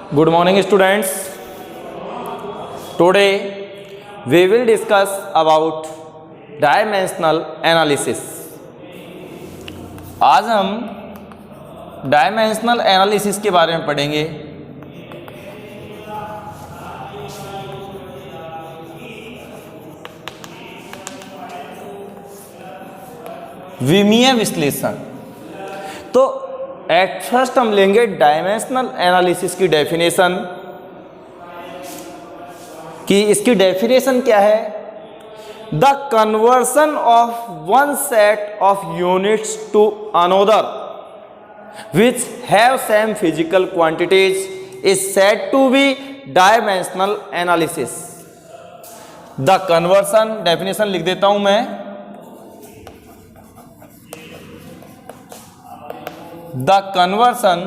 Good morning students. Today we will discuss about dimensional analysis. आज हम dimensional analysis के बारे में पढ़ेंगे। विमीय विश्लेषण। तो एट फर्स्ट हम लेंगे डायमेंशनल एनालिसिस की डेफिनेशन कि इसकी डेफिनेशन क्या है। The conversion of one set of units to another which have same physical quantities is said to be dimensional analysis. The conversion definition लिख देता हूं मैं। The conversion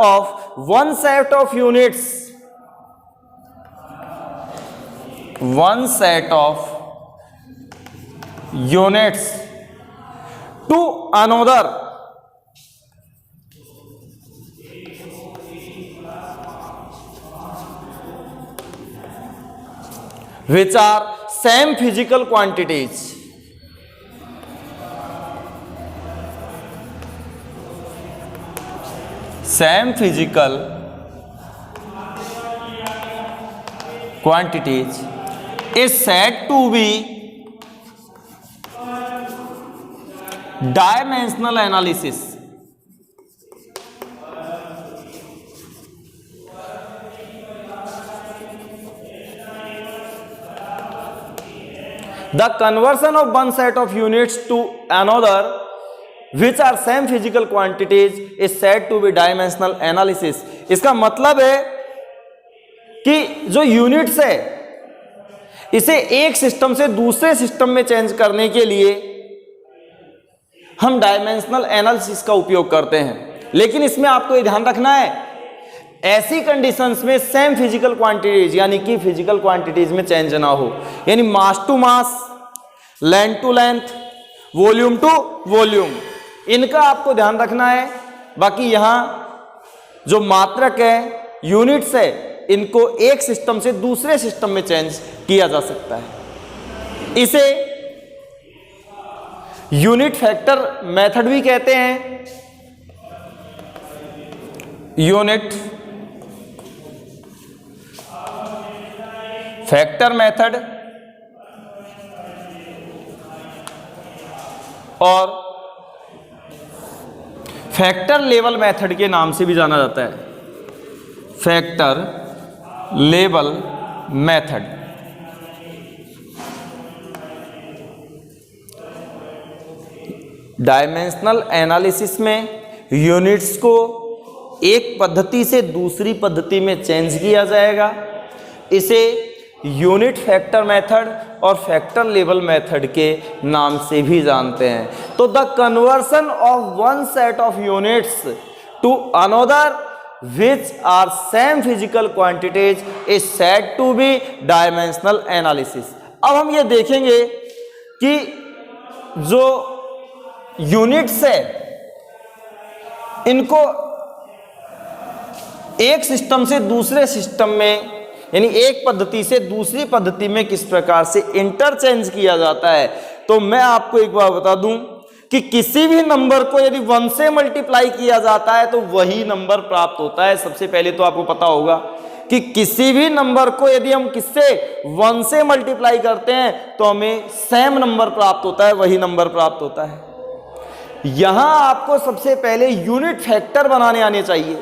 of one set of units, to another which are same physical quantities. Same physical quantities is said to be dimensional analysis. The conversion of one set of units to another which are same physical quantities is said to be dimensional analysis. इसका मतलब है कि जो units है इसे एक system से दूसरे सिस्टम में चेंज करने के लिए हम डायमेंशनल एनालिसिस का उपयोग करते हैं। लेकिन इसमें आपको ये ध्यान रखना है, ऐसी कंडीशंस में सेम फिजिकल क्वांटिटीज यानी कि फिजिकल क्वांटिटीज में चेंज ना हो, यानी mass to mass, length to length, volume to volume, इनका आपको ध्यान रखना है। बाकी यहां जो मात्रक है, यूनिट्स है, इनको एक सिस्टम से दूसरे सिस्टम में चेंज किया जा सकता है। इसे यूनिट फैक्टर मेथड भी कहते हैं। यूनिट फैक्टर मेथड और फैक्टर लेवल मेथड के नाम से भी जाना जाता है। Factor level method. Dimensional analysis में यूनिट्स को एक पद्धति से दूसरी पद्धति में चेंज किया जाएगा। इसे यूनिट फैक्टर मेथड और फैक्टर लेवल मेथड के नाम से भी जानते हैं। तो the conversion of one set of units to another which are same physical quantities is said to be dimensional analysis. अब हम ये देखेंगे कि जो यूनिट्स है इनको एक सिस्टम से दूसरे सिस्टम में, यानी एक पद्धति से दूसरी पद्धति में किस प्रकार से इंटरचेंज किया जाता है। तो मैं आपको एक बार बता दूं कि किसी भी नंबर को यदि 1 से मल्टीप्लाई किया जाता है तो वही नंबर प्राप्त होता है। सबसे पहले तो आपको पता होगा कि किसी भी नंबर को यदि हम किससे 1 से मल्टीप्लाई करते हैं तो हमें सेम नंबर प्राप्त होता है, वही नंबर प्राप्त होता है। यहां आपको सबसे पहले यूनिट फैक्टर बनाने आने चाहिए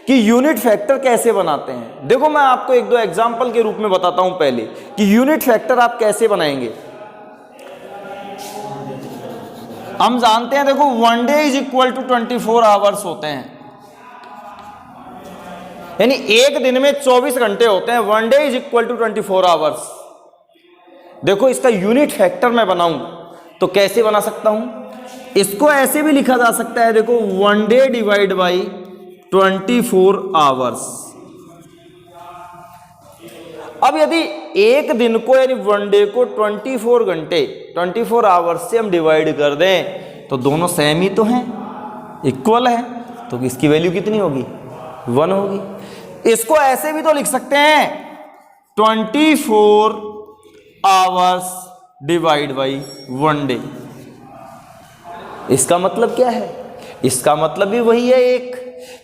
कि यूनिट फैक्टर कैसे बनाते हैं। देखो मैं आपको एक दो एग्जांपल के रूप में बताता हूं पहले कि यूनिट फैक्टर आप कैसे बनाएंगे। हम जानते हैं, देखो 1 day is equal to 24 hours होते हैं, यानी एक दिन में 24 घंटे होते हैं। 1 day is equal to 24 hours. देखो इसका यूनिट फैक्टर मैं बनाऊं तो कैसे बना सकता हूं, इसको ऐसे भी लिखा जा सकता है। देखो 1 डे डिवाइड बाई 24 आवर्स। अब यदि एक दिन को यानी वन डे को 24 घंटे 24 आवर्स से हम डिवाइड कर दें तो दोनों सेम ही तो हैं, इक्वल है। तो इसकी वैल्यू कितनी होगी? 1 होगी। इसको ऐसे भी तो लिख सकते हैं 24 आवर्स डिवाइड बाई 1 डे। इसका मतलब क्या है? इसका मतलब भी वही है एक।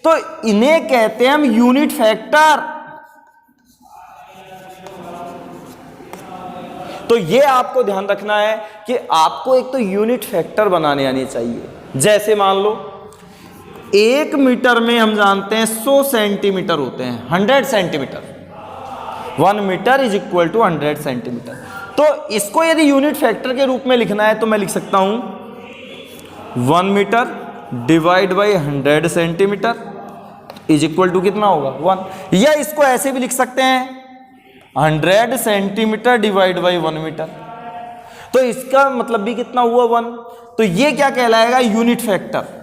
तो इन्हें कहते हैं हम यूनिट फैक्टर। तो ये आपको ध्यान रखना है कि आपको एक तो यूनिट फैक्टर बनाने आने चाहिए। जैसे मान लो 1 मीटर में हम जानते हैं 100 सेंटीमीटर होते हैं, 100 centimetre. 1 metre is equal to 100 centimetre. तो इसको यदि यूनिट फैक्टर के रूप में लिखना है तो मैं लिख सकता हूं 1 metre divide by 100 centimetre is equal to कितना होगा? 1। या इसको ऐसे भी लिख सकते हैं 100 सेंटीमीटर डिवाइड बाई 1 मीटर। तो इसका मतलब भी कितना हुआ? 1। तो ये क्या कहलाएगा? Unit factor.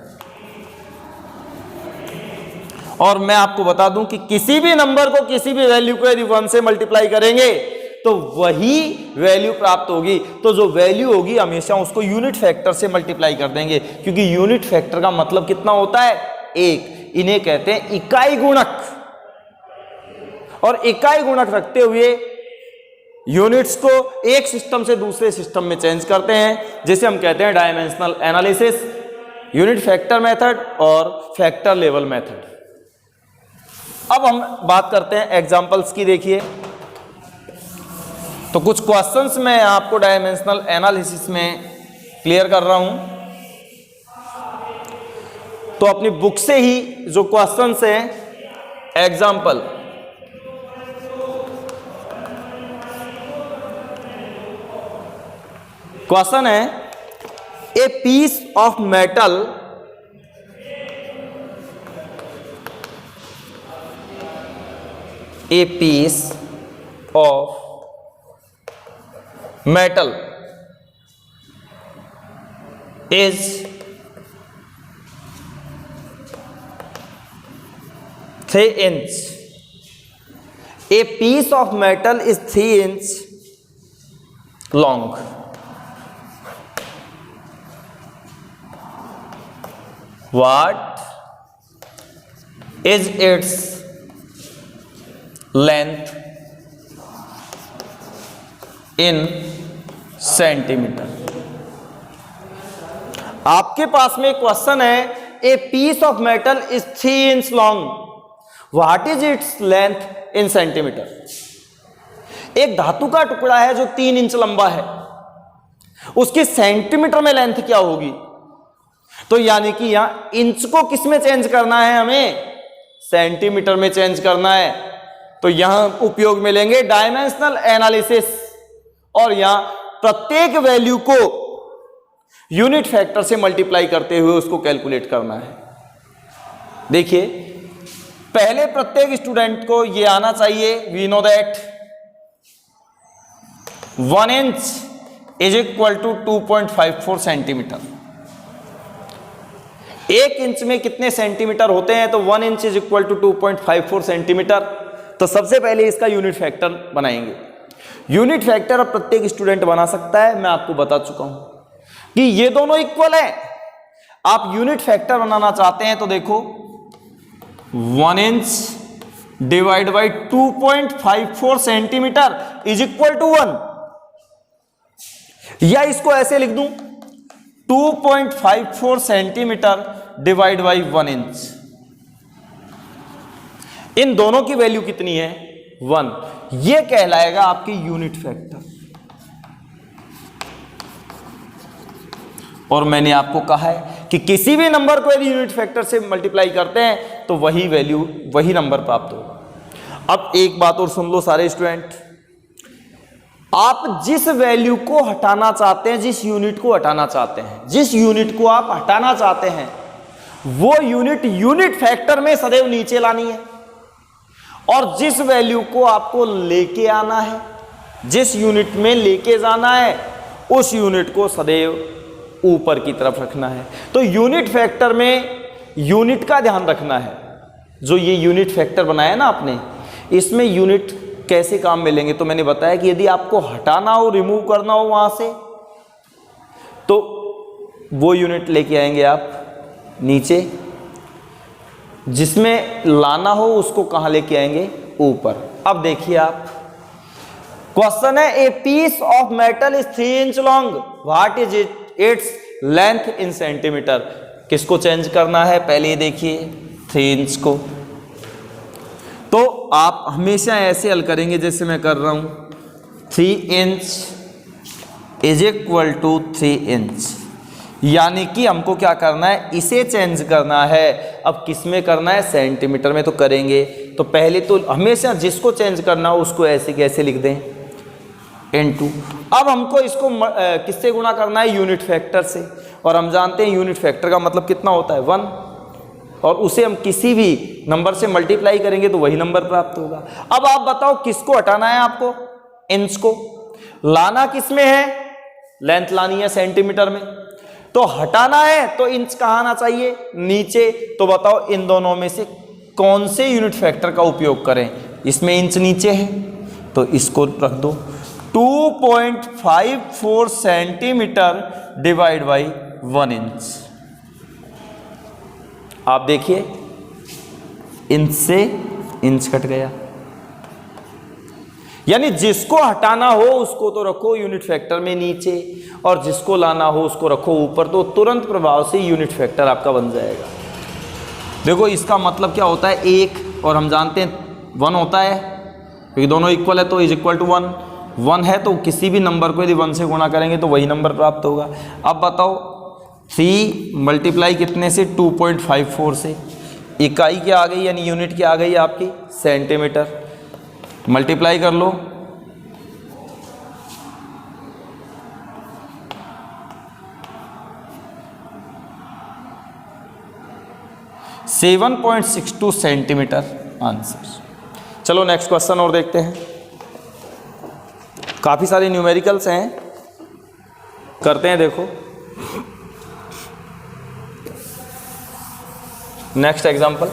और मैं आपको बता दूं कि किसी भी नंबर को, किसी भी वैल्यू को यदि 1 से मल्टीप्लाई करेंगे तो वही वैल्यू प्राप्त होगी। तो जो वैल्यू होगी हमेशा उसको यूनिट फैक्टर से मल्टीप्लाई कर देंगे, क्योंकि यूनिट फैक्टर का मतलब कितना होता है? 1। इन्हें कहते हैं इकाई गुणक। और इकाई गुणक रखते हुए यूनिट्स को एक सिस्टम से दूसरे सिस्टम में चेंज करते हैं, जिसे हम कहते हैं dimensional analysis, unit factor method और फैक्टर लेवल मेथड। अब हम बात करते हैं एग्जांपल्स की। देखिए, तो कुछ क्वेश्चंस मैं आपको डायमेंशनल एनालिसिस में क्लियर कर रहा हूं। तो अपनी बुक से ही जो क्वेश्चंस हैं, एग्जांपल, क्वेश्चन है a piece of metal a piece of metal is 3 inch. A piece of metal is 3 inch long. What is its length in centimetre? आपके पास में क्वेश्चन है a piece of metal is 3 inch long, what is its length in centimetre? एक धातु का टुकड़ा है जो 3 इंच लंबा है, उसकी सेंटीमीटर में लेंथ क्या होगी? तो यानी कि यहां इंच को किस में चेंज करना है? हमें सेंटीमीटर में चेंज करना है। तो यहां उपयोग में लेंगे डायमेंशनल एनालिसिस, और यहां प्रत्येक वैल्यू को यूनिट फैक्टर से मल्टीप्लाई करते हुए उसको कैलकुलेट करना है। देखिए, पहले प्रत्येक स्टूडेंट को यह आना चाहिए, we know that 1 inch is equal to 2.54 centimetre. 1 inch में कितने सेंटीमीटर होते हैं? तो 1 inch is equal to 2.54 centimetre. तो सबसे पहले इसका यूनिट फैक्टर बनाएंगे। यूनिट फैक्टर अब प्रत्येक स्टूडेंट बना सकता है, मैं आपको बता चुका हूं कि ये दोनों इक्वल है। आप यूनिट फैक्टर बनाना चाहते हैं तो देखो 1 inch divide by 2.54 centimetre is equal to 1, या इसको ऐसे लिख दूं 2.54 सेंटीमीटर डिवाइड बाई 1 इंच। इन दोनों की वैल्यू कितनी है? 1। यह कहलाएगा आपकी यूनिट फैक्टर। और मैंने आपको कहा है कि किसी भी नंबर को यदि यूनिट फैक्टर से मल्टीप्लाई करते हैं तो वही वैल्यू, वही नंबर प्राप्त होगा। अब एक बात और सुन लो सारे स्टूडेंट, आप जिस वैल्यू को हटाना चाहते हैं, जिस यूनिट को हटाना चाहते हैं, जिस यूनिट को आप हटाना चाहते हैं, वो यूनिट यूनिट फैक्टर में सदैव नीचे लानी है, और जिस वैल्यू को आपको लेके आना है, जिस यूनिट में लेके जाना है, उस यूनिट को सदैव ऊपर की तरफ रखना है। तो यूनिट फैक्टर में यूनिट का ध्यान रखना है। जो ये यूनिट फैक्टर बनाया ना आपने, इसमें यूनिट कैसे काम में लेंगे? तो मैंने बताया कि यदि आपको हटाना हो, रिमूव करना हो वहां से, तो वो यूनिट लेके आएंगे आप नीचे, जिसमें लाना हो उसको कहां लेके आएंगे, ऊपर। अब देखिए आप, क्वेश्चन है a piece of metal is 3 inch long, what is its length in centimetre. किसको चेंज करना है, पहले ये देखिए 3 इंच को। तो आप हमेशा ऐसे हल करेंगे जैसे मैं कर रहा हूं, 3 inch is equal to 3 inch, यानी कि हमको क्या करना है, इसे चेंज करना है। अब किस में करना है, सेंटीमीटर में तो करेंगे। तो पहले तो हमेशा जिसको चेंज करना हो उसको ऐसे कैसे लिख दें, इनटू। अब हमको इसको किससे गुणा करना है, यूनिट फैक्टर से, और हम जानते हैं यूनिट फैक्टर का मतलब कितना होता है, 1, और उसे हम किसी भी नंबर से मल्टीप्लाई करेंगे तो वही नंबर प्राप्त होगा। अब आप बताओ किसको हटाना है आपको, इंच को। लाना किस में है, लेंथ लानी है सेंटीमीटर में, तो हटाना है तो इंच कहाँ आना चाहिए, नीचे। तो बताओ इन दोनों में से कौन से यूनिट फैक्टर का उपयोग करें, इसमें इंच नीचे है तो इसको रख दो, 2.54 सेंटीमीटर डिवाइड बाई 1 इंच। आप देखिए इंच से इंच कट गया, यानी जिसको हटाना हो उसको तो रखो यूनिट फैक्टर में नीचे, और जिसको लाना हो उसको रखो ऊपर, तो तुरंत प्रभाव से यूनिट फैक्टर आपका बन जाएगा। देखो इसका मतलब क्या होता है, 1 और हम जानते हैं 1 होता है, क्योंकि दोनों इक्वल है तो इज इक्वल टू 1। 1 है तो किसी भी नंबर को यदि 1 से गुणा करेंगे तो वही नंबर प्राप्त होगा। अब बताओ 3 मल्टीप्लाई कितने से, 2.54 से, इकाई क्या आ गई, यानी यूनिट क्या आ गई आपकी, सेंटीमीटर। मल्टीप्लाई कर लो, $7.62 सेंटीमीटर आंसर। चलो नेक्स्ट क्वेश्चन और देखते हैं। काफी सारे न्यूमेरिकल्स हैं, करते हैं। देखो नेक्स्ट एग्जांपल।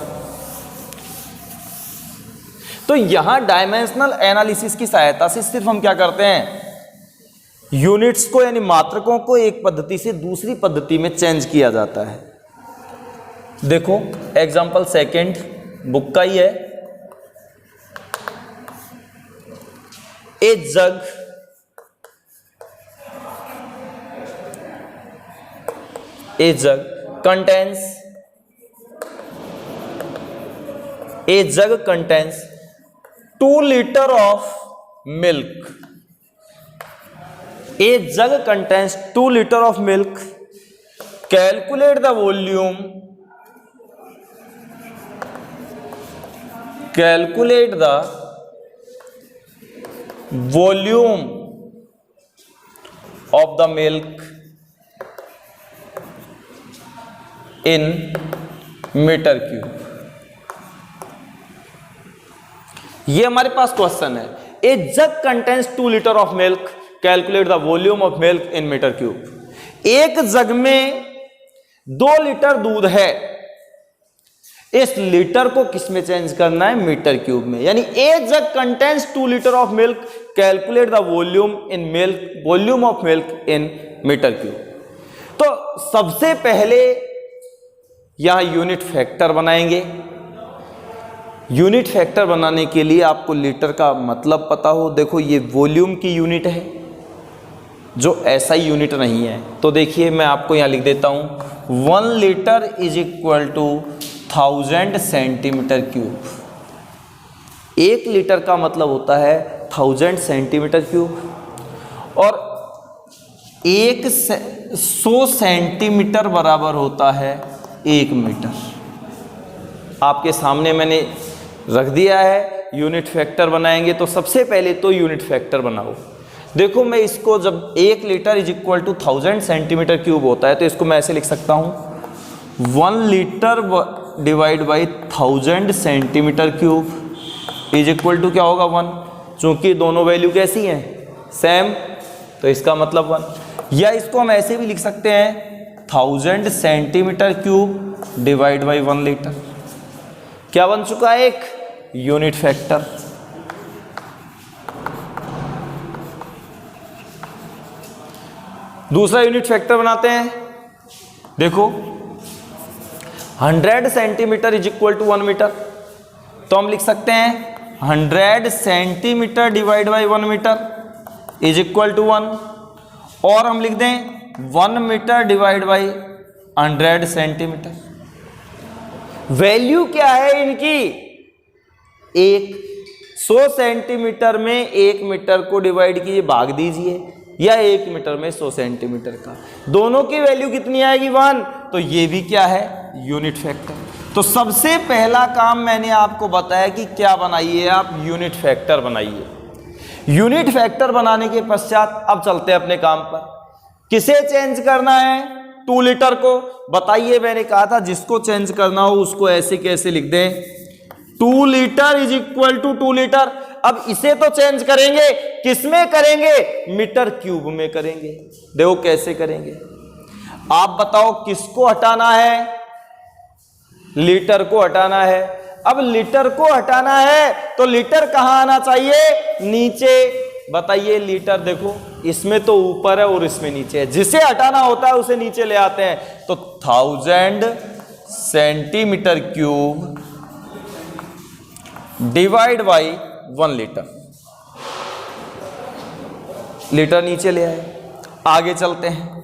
तो यहां डायमेंशनल एनालिसिस की सहायता से सिर्फ हम क्या करते हैं, यूनिट्स को यानी मात्रकों को एक पद्धति से दूसरी पद्धति में चेंज किया जाता है। देखो एग्जांपल सेकंड, बुक का ही है। A jug contains 2 liter of milk. A jug contains 2 liter of milk. Calculate the volume. Calculate the volume of the milk in metre cube. ये हमारे पास क्वेश्चन है, a jug contains 2 litre of milk, calculate the volume of milk in metre cube. एक जग में 2 litre दूध है, इस लीटर को किस में चेंज करना है, मीटर क्यूब में। यानी a jug contains 2 litre of milk, calculate the volume of milk in metre cube. तो सबसे पहले यहां यूनिट फैक्टर बनाएंगे। यूनिट फैक्टर बनाने के लिए आपको लीटर का मतलब पता हो। देखो ये वॉल्यूम की यूनिट है, जो ऐसा ही यूनिट नहीं है। तो देखिए मैं आपको यहां लिख देता हूं, 1 litre is equal to 1000 centimetre cube. 1 litre का मतलब होता है 1000 सेंटीमीटर क्यूब, और 100 सेंटीमीटर बराबर होता है 1 मीटर। आपके सामने मैंने रख दिया है। यूनिट फैक्टर बनाएंगे तो सबसे पहले तो यूनिट फैक्टर बनाओ। देखो मैं इसको, जब 1 litre is equal to 1000 centimetre cube होता है तो इसको मैं ऐसे लिख सकता हूं, 1 litre divide by 1000 centimetre cube is equal to क्या होगा, 1। चूंकि दोनों वैल्यू कैसी हैं, सेम, तो इसका मतलब 1। या इसको हम ऐसे भी लिख सकते हैं, 1000 centimetre cube divide by 1 litre. क्या बन चुका है, एक यूनिट फैक्टर। दूसरा यूनिट फैक्टर बनाते हैं। देखो 100 centimetre is equal to 1 metre, तो हम लिख सकते हैं 100 centimetre divide by 1 metre is equal to 1, और हम लिख दें 1 metre divide by 100 centimetre. Value क्या है इनकी? 1। 100 सेंटीमीटर में 1 मीटर को डिवाइड कीजिए, भाग दीजिए, या 1 मीटर में 100 सेंटीमीटर का, दोनों की वैल्यू कितनी आएगी? 1। तो ये भी क्या है? Unit factor. तो सबसे पहला काम मैंने आपको बताया कि क्या बनाइए आप? यूनिट फैक्टर बनाइए। यूनिट फैक्टर बनाने के पश्चात अब चलते हैं अपने काम पर। किसे चेंज करना है? 2 लीटर को। बताइए, मैंने कहा था जिसको चेंज करना हो उसको ऐसे कैसे लिख दें? 2 litre is equal to 2 litre. अब इसे तो चेंज करेंगे, किसमें करेंगे? मीटर क्यूब में करेंगे। देखो कैसे करेंगे, आप बताओ किसको हटाना है? लीटर को हटाना है। अब लीटर को हटाना है तो लीटर कहां आना चाहिए? नीचे। बताइए, लीटर देखो इसमें तो ऊपर है और इसमें नीचे है, जिसे हटाना होता है उसे नीचे ले आते हैं। तो 1000 centimetre cube divide by 1 litre, litre नीचे ले आए। आगे चलते हैं,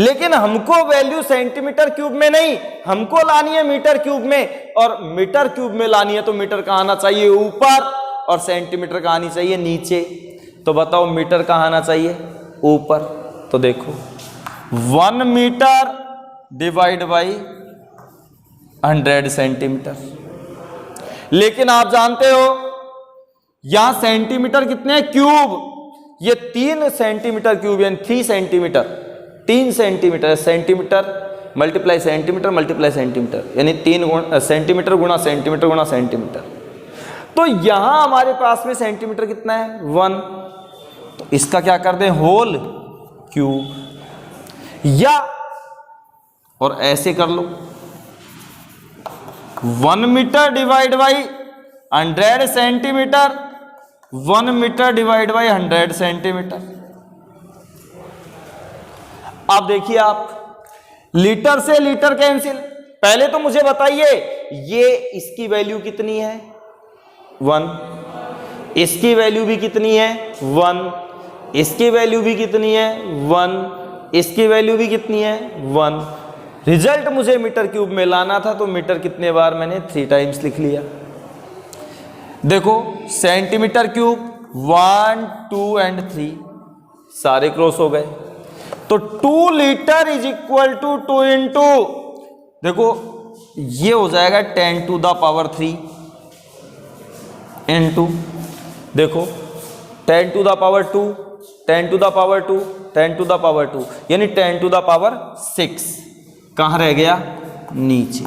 लेकिन हमको वैल्यू सेंटीमीटर क्यूब में नहीं, हमको लानी है मीटर क्यूब में, और मीटर क्यूब में लानी है तो मीटर कहां आना चाहिए? ऊपर, और सेंटीमीटर कहां आनी चाहिए? नीचे। तो बताओ मीटर कहां आना चाहिए? ऊपर। तो देखो 1 मीटर डिवाइड बाई 100 सेंटीमीटर। लेकिन आप जानते हो यहां सेंटीमीटर कितने हैं? क्यूब। ये 3 सेंटीमीटर क्यूब यानी 3 centimetre, 3 centimetre, centimetre multiply centimetre multiply centimetre, यानी 3 सेंटीमीटर गुणा सेंटीमीटर गुणा सेंटीमीटर। तो यहां हमारे पास में सेंटीमीटर कितना है? 1। तो इसका क्या कर दें? Whole cube. या और ऐसे कर लो 1 metre divide by 100 centimetre, 1 metre divide by 100 centimetre. अब देखिए, आप लीटर से लीटर कैंसिल। पहले तो मुझे बताइए ये इसकी वैल्यू कितनी है? 1। इसकी वैल्यू भी कितनी है? 1। इसकी वैल्यू भी कितनी है? 1। इसकी वैल्यू भी कितनी है? 1। रिजल्ट मुझे मीटर क्यूब में लाना था, तो मीटर कितने बार? मैंने 3 टाइम्स लिख लिया। देखो सेंटीमीटर क्यूब 1, 2 एंड 3 सारे क्रॉस हो गए। तो 2 litre is equal to 2 into, देखो ये हो जाएगा 10 टू द पावर 3 इंटू, देखो 10 to the power 2, 10 to the power 2, 10 to the power 2, यानी 10 टू द पावर 6 कहां रह गया? नीचे।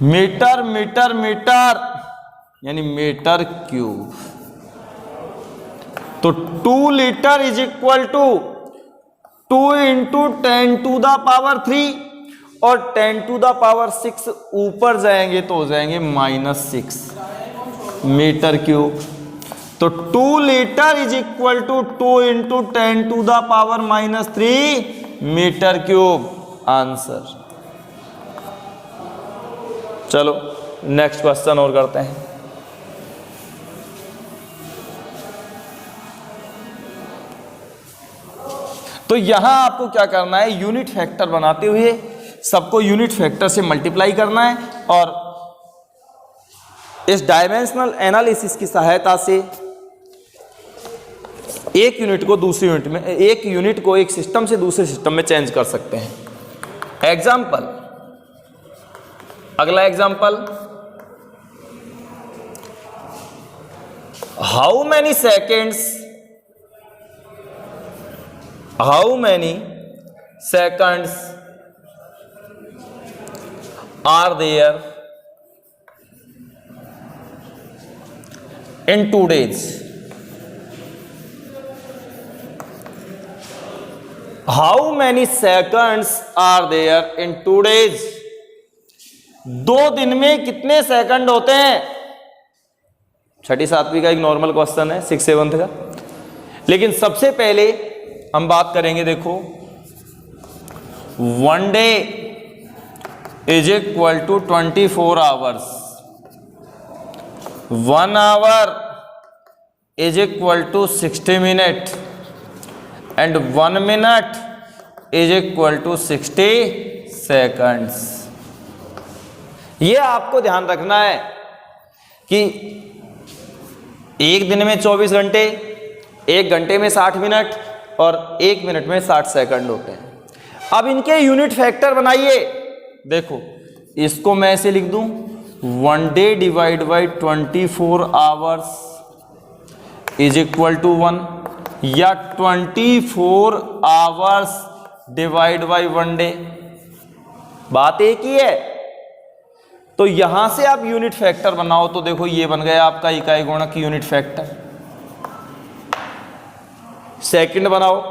मीटर मीटर मीटर यानी मीटर क्यूब। तो 2 litre is equal to 2 into 10 to the power 3, और 10 टू द पावर 6 ऊपर जाएंगे तो हो जाएंगे -6 मीटर क्यूब। तो 2 litre is equal to 2 into 10 to the power -3 metre cube. Answer. चलो नेक्स्ट क्वेश्चन और करते हैं। तो यहां आपको क्या करना है? यूनिट फैक्टर बनाते हुए सबको यूनिट फैक्टर से मल्टीप्लाई करना है, और इस डायमेंशनल एनालिसिस की सहायता से एक यूनिट को दूसरी यूनिट में, एक यूनिट को एक सिस्टम से दूसरे सिस्टम में चेंज कर सकते हैं। एग्जाम्पल, अगला example, how many seconds are there in 2 days? How many seconds are there in 2 days? 2 दिन में कितने सेकंड होते हैं? 6ठी 7वीं का एक नॉर्मल क्वेश्चन है, 6th 7th का। लेकिन सबसे पहले हम बात करेंगे, देखो 1 day is equal to 24 hours, 1 hour is equal to 60 minute and 1 minute is equal to 60 seconds. ये आपको ध्यान रखना है कि एक दिन में 24 घंटे, एक घंटे में 60 मिनट और एक मिनट में 60 सेकंड होते हैं। अब इनके यूनिट फैक्टर बनाइए। देखो इसको मैं ऐसे लिख दूं, 1 day divide by 24 hours is equal to 1, या 24 आवर्स डिवाइड बाई 1 डे, बात एक ही है। तो यहां से आप यूनिट फैक्टर बनाओ तो देखो ये बन गया आपका इकाई गुणक यूनिट फैक्टर। सेकंड बनाओ,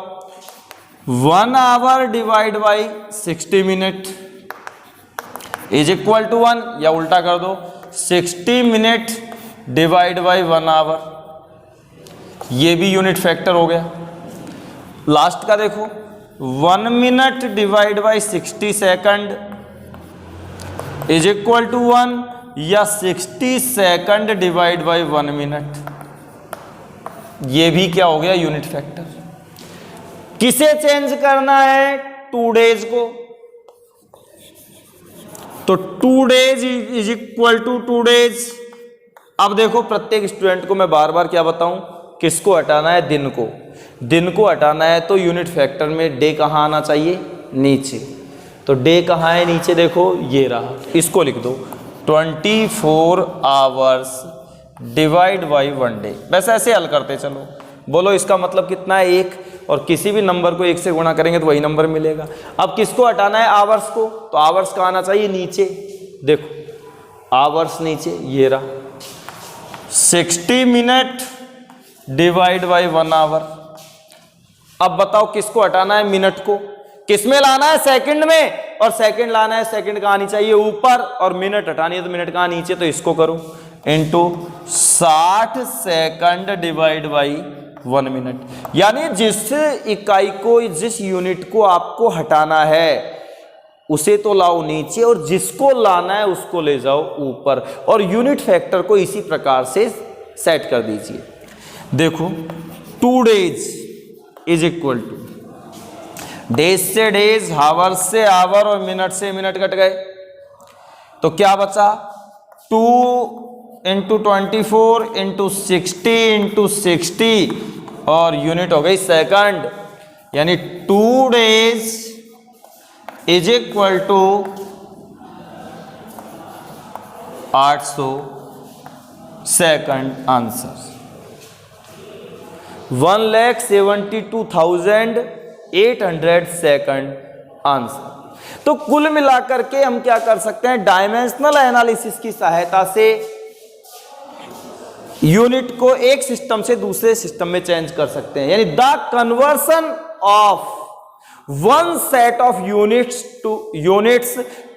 1 hour divide by 60 minute is equal to 1, या उल्टा कर दो 60 मिनट डिवाइड बाई 1 आवर, ये भी यूनिट फैक्टर हो गया। लास्ट का देखो 1 minute divide by 60 second is equal to 1, या 60 सेकंड डिवाइड बाई 1 मिनट, ये भी क्या हो गया यूनिट फैक्टर। किसे चेंज करना है? 2 डेज को, तो 2 days is equal to 2 days. अब देखो प्रत्येक स्टूडेंट को मैं बार बार क्या बताऊं, किसको हटाना है? दिन को। दिन को हटाना है तो यूनिट फैक्टर में डे कहाँ आना चाहिए? नीचे। तो डे कहाँ है? नीचे देखो ये रहा, इसको लिख दो 24 आवर्स डिवाइड बाई 1 डे। वैसे ऐसे हल करते चलो, बोलो इसका मतलब कितना है? 1, और किसी भी नंबर को 1 से गुणा करेंगे तो वही नंबर मिलेगा। अब किसको हटाना है? आवर्स को, तो आवर्स का आना चाहिए नीचे। देखो आवर्स नीचे ये रहा, 60 मिनट डिवाइड बाई 1 आवर। अब बताओ किसको हटाना है? मिनट को। किसमें लाना है? सेकंड में, और सेकंड लाना है, सेकंड कहाँ आनी चाहिए? ऊपर, और मिनट हटानी है तो मिनट कहाँ? नीचे। तो इसको करो into 60 second divide by 1 minute, यानी जिस इकाई को, जिस यूनिट को आपको हटाना है उसे तो लाओ नीचे, और जिसको लाना है उसको ले जाओ ऊपर, और यूनिट फैक्टर को इसी प्रकार से सेट कर दीजिए। देखो 2 days is equal to, days से डेज, हावर से आवर, और मिनट से मिनट कट गए, तो क्या बचा? 2 इंटू 24 इंटू 60 इंटू 60, और यूनिट हो गई सेकंड, यानी 2 days is equal to 800 second. Answer 1,72,800 second answer. तो कुल मिलाकर के हम क्या कर सकते हैं? डायमेंशनल एनालिसिस की सहायता से यूनिट को एक सिस्टम से दूसरे सिस्टम में चेंज कर सकते हैं, यानी the conversion of one set of units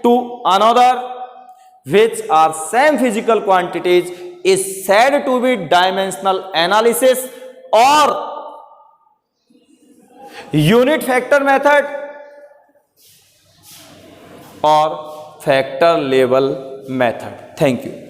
to another which are same physical quantities is said to be dimensional analysis or unit factor method or factor label method. Thank you.